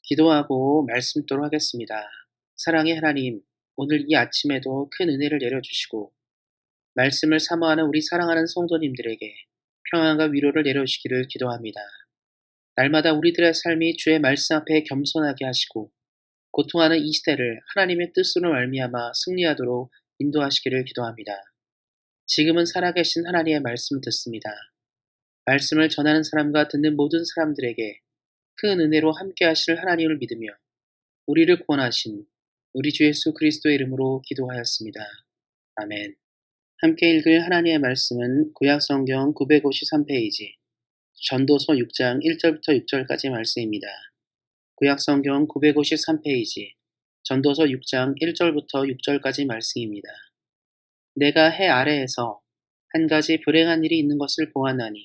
기도하고 말씀토록 하겠습니다. 사랑의 하나님, 오늘 이 아침에도 큰 은혜를 내려주시고 말씀을 사모하는 우리 사랑하는 성도님들에게 평안과 위로를 내려주시기를 기도합니다. 날마다 우리들의 삶이 주의 말씀 앞에 겸손하게 하시고 고통하는 이 시대를 하나님의 뜻으로 말미암아 승리하도록 인도하시기를 기도합니다. 지금은 살아계신 하나님의 말씀을 듣습니다. 말씀을 전하는 사람과 듣는 모든 사람들에게 큰 은혜로 함께 하실 하나님을 믿으며 우리를 구원하신 우리 주 예수 그리스도의 이름으로 기도하였습니다. 아멘. 함께 읽을 하나님의 말씀은 구약성경 953페이지 전도서 6장 1절부터 6절까지 말씀입니다. 구약성경 953페이지 전도서 6장 1절부터 6절까지 말씀입니다. 내가 해 아래에서 한 가지 불행한 일이 있는 것을 보았나니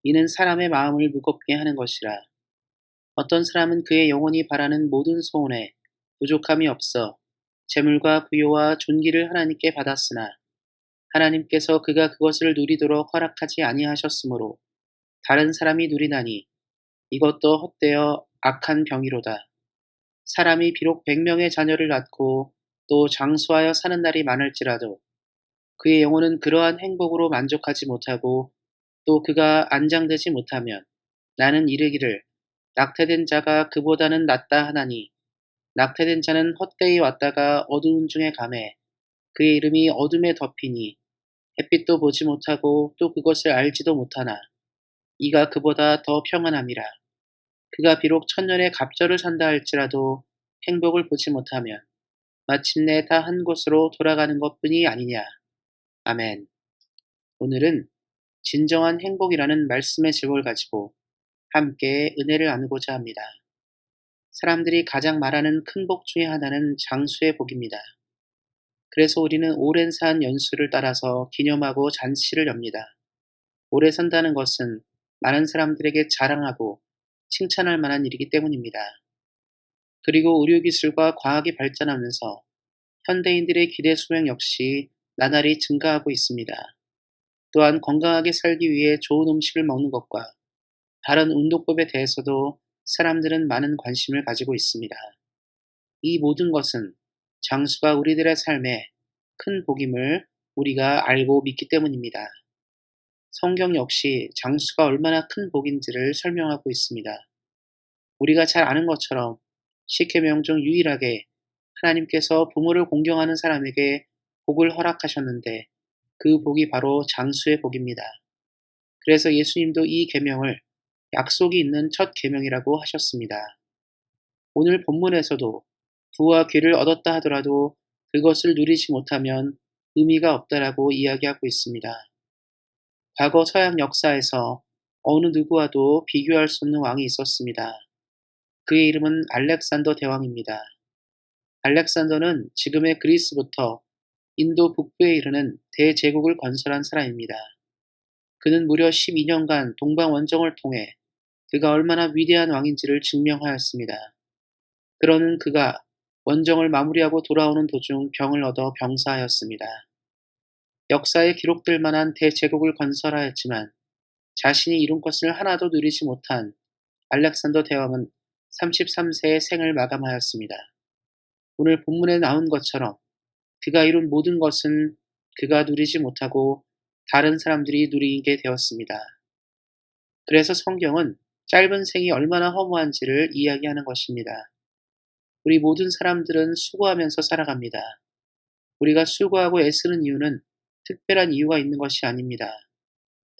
이는 사람의 마음을 무겁게 하는 것이라. 어떤 사람은 그의 영혼이 바라는 모든 소원에 부족함이 없어 재물과 부요와 존귀를 하나님께 받았으나 하나님께서 그가 그것을 누리도록 허락하지 아니하셨으므로 다른 사람이 누리나니 이것도 헛되어 악한 병이로다. 사람이 비록 100명의 자녀를 낳고 또 장수하여 사는 날이 많을지라도 그의 영혼은 그러한 행복으로 만족하지 못하고 또 그가 안장되지 못하면 나는 이르기를 낙태된 자가 그보다는 낫다 하나니 낙태된 자는 헛되이 왔다가 어두운 중에 가매 그의 이름이 어둠에 덮이니 햇빛도 보지 못하고 또 그것을 알지도 못하나 이가 그보다 더 평안함이라. 그가 비록 천년의 갑절을 산다 할지라도 행복을 보지 못하면 마침내 다 한 곳으로 돌아가는 것뿐이 아니냐. 아멘. 오늘은 진정한 행복이라는 말씀의 제목을 가지고 함께 은혜를 나누고자 합니다. 사람들이 가장 말하는 큰 복 중에 하나는 장수의 복입니다. 그래서 우리는 오랜 산 연수를 따라서 기념하고 잔치를 엽니다. 오래 산다는 것은 많은 사람들에게 자랑하고 칭찬할 만한 일이기 때문입니다. 그리고 의료기술과 과학이 발전하면서 현대인들의 기대 수명 역시 나날이 증가하고 있습니다. 또한 건강하게 살기 위해 좋은 음식을 먹는 것과 다른 운동법에 대해서도 사람들은 많은 관심을 가지고 있습니다. 이 모든 것은 장수가 우리들의 삶에 큰 복임을 우리가 알고 믿기 때문입니다. 성경 역시 장수가 얼마나 큰 복인지를 설명하고 있습니다. 우리가 잘 아는 것처럼 10계명 중 유일하게 하나님께서 부모를 공경하는 사람에게 복을 허락하셨는데 그 복이 바로 장수의 복입니다. 그래서 예수님도 이 계명을 약속이 있는 첫 계명이라고 하셨습니다. 오늘 본문에서도 부와 귀를 얻었다 하더라도 그것을 누리지 못하면 의미가 없다라고 이야기하고 있습니다. 과거 서양 역사에서 어느 누구와도 비교할 수 없는 왕이 있었습니다. 그의 이름은 알렉산더 대왕입니다. 알렉산더는 지금의 그리스부터 인도 북부에 이르는 대제국을 건설한 사람입니다. 그는 무려 12년간 동방원정을 통해 그가 얼마나 위대한 왕인지를 증명하였습니다. 그러는 그가 원정을 마무리하고 돌아오는 도중 병을 얻어 병사하였습니다. 역사에 기록될 만한 대제국을 건설하였지만 자신이 이룬 것을 하나도 누리지 못한 알렉산더 대왕은 33세의 생을 마감하였습니다. 오늘 본문에 나온 것처럼 그가 이룬 모든 것은 그가 누리지 못하고 다른 사람들이 누리게 되었습니다. 그래서 성경은 짧은 생이 얼마나 허무한지를 이야기하는 것입니다. 우리 모든 사람들은 수고하면서 살아갑니다. 우리가 수고하고 애쓰는 이유는 특별한 이유가 있는 것이 아닙니다.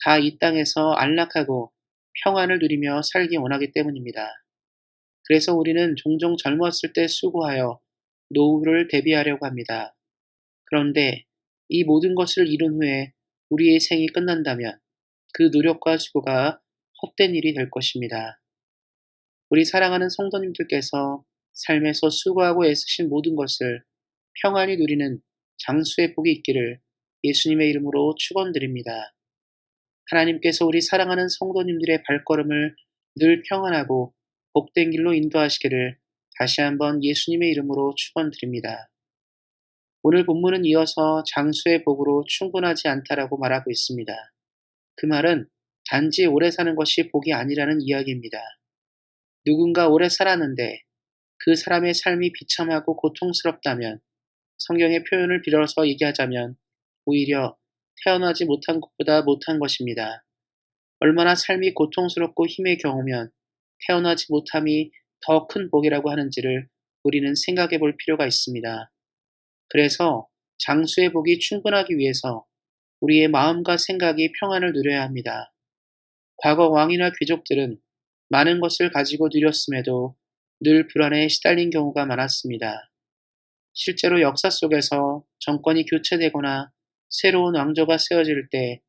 다 이 땅에서 안락하고 평안을 누리며 살기 원하기 때문입니다. 그래서 우리는 종종 젊었을 때 수고하여 노후를 대비하려고 합니다. 그런데 이 모든 것을 이룬 후에 우리의 생이 끝난다면 그 노력과 수고가 헛된 일이 될 것입니다. 우리 사랑하는 성도님들께서 삶에서 수고하고 애쓰신 모든 것을 평안히 누리는 장수의 복이 있기를 예수님의 이름으로 축원드립니다. 하나님께서 우리 사랑하는 성도님들의 발걸음을 늘 평안하고 복된 길로 인도하시기를 다시 한번 예수님의 이름으로 축원드립니다. 오늘 본문은 이어서 장수의 복으로 충분하지 않다라고 말하고 있습니다. 그 말은 단지 오래 사는 것이 복이 아니라는 이야기입니다. 누군가 오래 살았는데 그 사람의 삶이 비참하고 고통스럽다면 성경의 표현을 빌어서 얘기하자면 오히려 태어나지 못한 것보다 못한 것입니다. 얼마나 삶이 고통스럽고 힘의 경우면 태어나지 못함이 더 큰 복이라고 하는지를 우리는 생각해 볼 필요가 있습니다. 그래서 장수의 복이 충분하기 위해서 우리의 마음과 생각이 평안을 누려야 합니다. 과거 왕이나 귀족들은 많은 것을 가지고 누렸음에도 늘 불안에 시달린 경우가 많았습니다. 실제로 역사 속에서 정권이 교체되거나 새로운 왕조가 세워질 때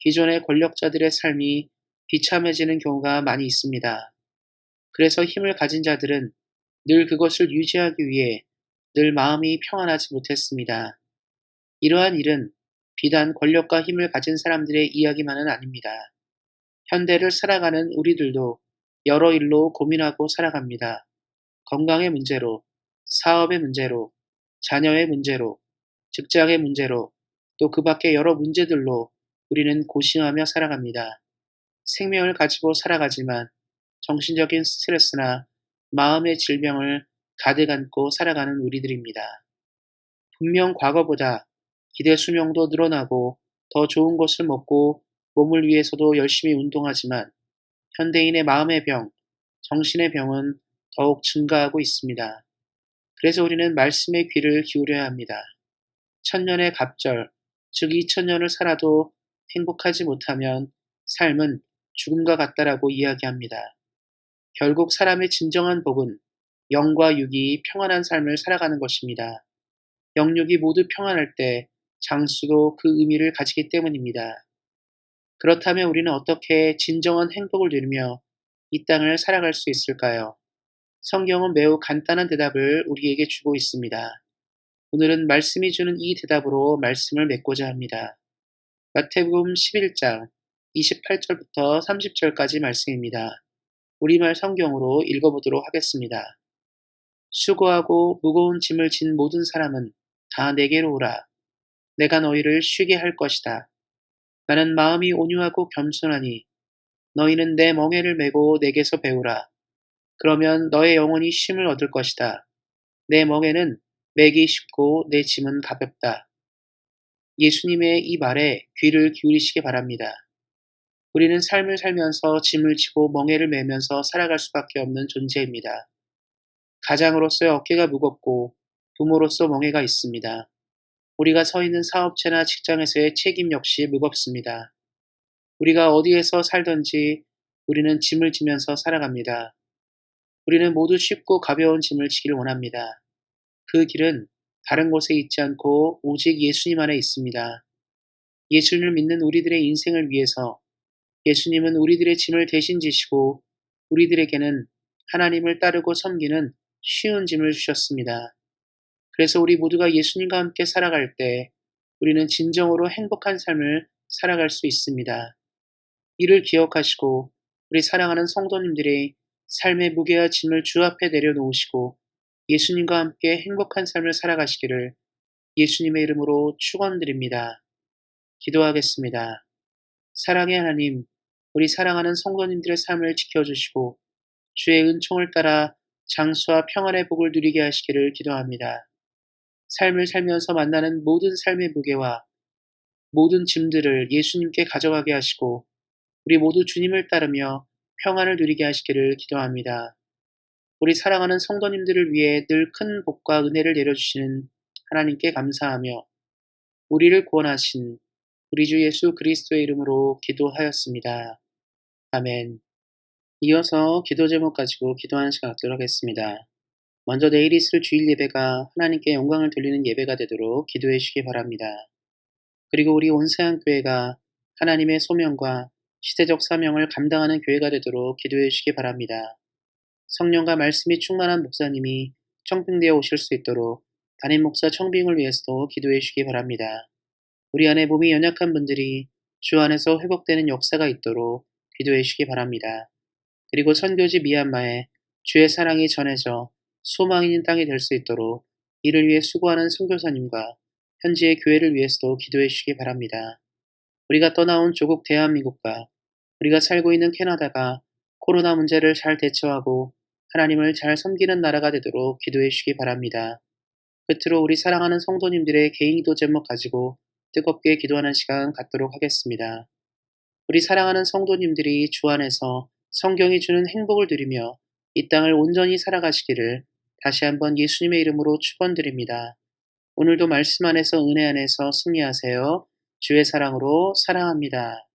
기존의 권력자들의 삶이 비참해지는 경우가 많이 있습니다. 그래서 힘을 가진 자들은 늘 그것을 유지하기 위해 늘 마음이 평안하지 못했습니다. 이러한 일은 비단 권력과 힘을 가진 사람들의 이야기만은 아닙니다. 현대를 살아가는 우리들도 여러 일로 고민하고 살아갑니다. 건강의 문제로, 사업의 문제로, 자녀의 문제로, 직장의 문제로, 또 그 밖의 여러 문제들로 우리는 고심하며 살아갑니다. 생명을 가지고 살아가지만 정신적인 스트레스나 마음의 질병을 가득 안고 살아가는 우리들입니다. 분명 과거보다 기대 수명도 늘어나고 더 좋은 것을 먹고 몸을 위해서도 열심히 운동하지만 현대인의 마음의 병, 정신의 병은 더욱 증가하고 있습니다. 그래서 우리는 말씀의 귀를 기울여야 합니다. 천년의 갑절, 즉 2000년을 살아도 행복하지 못하면 삶은 죽음과 같다라고 이야기합니다. 결국 사람의 진정한 복은 영과 육이 평안한 삶을 살아가는 것입니다. 영육이 모두 평안할 때 장수도 그 의미를 가지기 때문입니다. 그렇다면 우리는 어떻게 진정한 행복을 누리며 이 땅을 살아갈 수 있을까요? 성경은 매우 간단한 대답을 우리에게 주고 있습니다. 오늘은 말씀이 주는 이 대답으로 말씀을 맺고자 합니다. 마태복음 11장 28절부터 30절까지 말씀입니다. 우리말 성경으로 읽어보도록 하겠습니다. 수고하고 무거운 짐을 진 모든 사람은 다 내게로 오라. 내가 너희를 쉬게 할 것이다. 나는 마음이 온유하고 겸손하니 너희는 내 멍에를 메고 내게서 배우라. 그러면 너의 영혼이 쉼을 얻을 것이다. 내 멍에는 매기 쉽고 내 짐은 가볍다. 예수님의 이 말에 귀를 기울이시기 바랍니다. 우리는 삶을 살면서 짐을 지고 멍에를 메면서 살아갈 수밖에 없는 존재입니다. 가장으로서의 어깨가 무겁고 부모로서 멍에가 있습니다. 우리가 서 있는 사업체나 직장에서의 책임 역시 무겁습니다. 우리가 어디에서 살든지 우리는 짐을 지면서 살아갑니다. 우리는 모두 쉽고 가벼운 짐을 지기를 원합니다. 그 길은 다른 곳에 있지 않고 오직 예수님 안에 있습니다. 예수님을 믿는 우리들의 인생을 위해서 예수님은 우리들의 짐을 대신 지시고 우리들에게는 하나님을 따르고 섬기는 쉬운 짐을 주셨습니다. 그래서 우리 모두가 예수님과 함께 살아갈 때 우리는 진정으로 행복한 삶을 살아갈 수 있습니다. 이를 기억하시고 우리 사랑하는 성도님들의 삶의 무게와 짐을 주 앞에 내려놓으시고 예수님과 함께 행복한 삶을 살아가시기를 예수님의 이름으로 축원드립니다. 기도하겠습니다. 사랑의 하나님, 우리 사랑하는 성도님들의 삶을 지켜주시고 주의 은총을 따라 장수와 평안의 복을 누리게 하시기를 기도합니다. 삶을 살면서 만나는 모든 삶의 무게와 모든 짐들을 예수님께 가져가게 하시고 우리 모두 주님을 따르며 평안을 누리게 하시기를 기도합니다. 우리 사랑하는 성도님들을 위해 늘 큰 복과 은혜를 내려주시는 하나님께 감사하며 우리를 구원하신 우리 주 예수 그리스도의 이름으로 기도하였습니다. 아멘. 이어서 기도 제목 가지고 기도하는 시간 갖도록 하겠습니다. 먼저 내일 있을 주일 예배가 하나님께 영광을 돌리는 예배가 되도록 기도해 주시기 바랍니다. 그리고 우리 온세안교회가 하나님의 소명과 시대적 사명을 감당하는 교회가 되도록 기도해 주시기 바랍니다. 성령과 말씀이 충만한 목사님이 청빙되어 오실 수 있도록 담임 목사 청빙을 위해서도 기도해 주시기 바랍니다. 우리 안에 몸이 연약한 분들이 주 안에서 회복되는 역사가 있도록 기도해 주시기 바랍니다. 그리고 선교지 미얀마에 주의 사랑이 전해져 소망 있는 땅이 될 수 있도록 이를 위해 수고하는 선교사님과 현지의 교회를 위해서도 기도해 주시기 바랍니다. 우리가 떠나온 조국 대한민국과 우리가 살고 있는 캐나다가 코로나 문제를 잘 대처하고 하나님을 잘 섬기는 나라가 되도록 기도해 주시기 바랍니다. 끝으로 우리 사랑하는 성도님들의 개인 기도 제목 가지고 뜨겁게 기도하는 시간 갖도록 하겠습니다. 우리 사랑하는 성도님들이 주 안에서 성경이 주는 행복을 누리며 이 땅을 온전히 살아가시기를 다시 한번 예수님의 이름으로 축원드립니다. 오늘도 말씀 안에서 은혜 안에서 승리하세요. 주의 사랑으로 사랑합니다.